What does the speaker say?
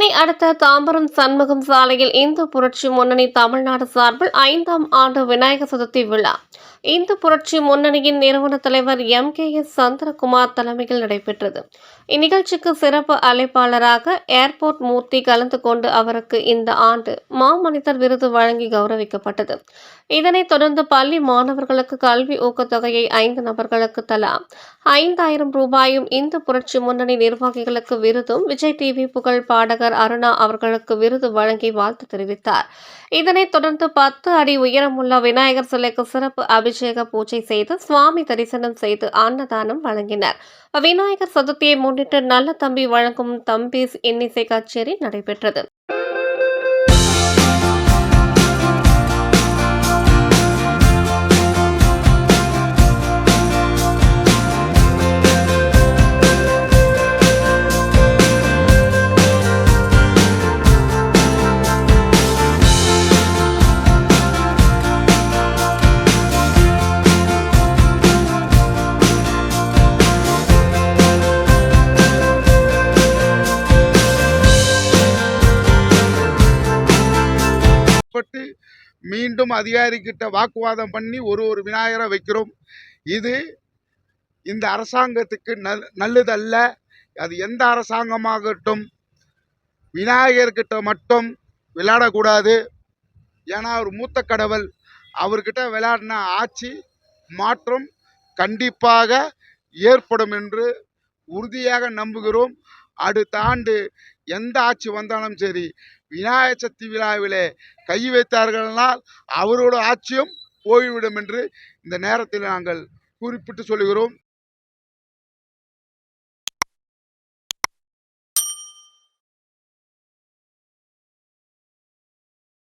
சென்னை அடுத்த தாம்பரம் சண்முகம் சாலையில் இந்து புரட்சி முன்னணி தமிழ்நாடு சார்பில் 5ஆம் ஆண்டு விநாயகர் சதுர்த்தி விழா இந்து புரட்சி முன்னணியின் நிறுவன தலைவர் எம்.கே.எஸ். சந்திரகுமார் தலைமையில் நடைபெற்றது. இந்நிகழ்ச்சிக்கு சிறப்பு அழைப்பாளராக ஏர்போர்ட் மூர்த்தி கலந்து கொண்டு அவருக்கு இந்த ஆண்டு மாமனிதர் விருது வழங்கி கௌரவிக்கப்பட்டது. இதனைத் தொடர்ந்து பள்ளி மாணவர்களுக்கு கல்வி ஊக்கத்தொகையை 5 நபர்களுக்கு தலா 5,000 ரூபாயும், இந்து புரட்சி முன்னணி நிர்வாகிகளுக்கு விருதும், விஜய் டிவி புகழ் பாடகர் அருணா அவர்களுக்கு விருது வழங்கி வாழ்த்து தெரிவித்தார். இதனைத் தொடர்ந்து 10 அடி உயரமுள்ள விநாயகர் சிலைக்கு சிறப்பு அபிஷேக பூஜை செய்து சுவாமி தரிசனம் செய்து அன்னதானம் வழங்கினர். விநாயகர் சதுர்த்தியை முன்னிட்டு நல்ல தம்பி வழங்கும் தம்பீஸ் இன்னிசை கச்சேரி நடைபெற்றது. பட்டு மீண்டும் அதிகாரிகிட்ட வாக்குவாதம் பண்ணி ஒரு விநாயகரை வைக்கிறோம். இது இந்த அரசாங்கத்துக்கு நல்லதல்ல. அது எந்த அரசாங்கமாகட்டும் விநாயகர்கிட்ட மட்டும் விளையாடக்கூடாது. ஏன்னா அவர் மூத்த கடவுள். அவர்கிட்ட விளையாடின ஆட்சி மாற்றம் கண்டிப்பாக ஏற்படும் என்று உறுதியாக நம்புகிறோம். அடுத்த ஆண்டு எந்த ஆட்சி வந்தாலும் சரி, விநாயகர் சதுர்த்தி விழாவிலே கை வைத்தார்கள்னால் அவரோட ஆட்சியும் போய்விடும் என்று இந்த நேரத்தில் நாங்கள் குறிப்பிட்டு சொல்கிறோம்.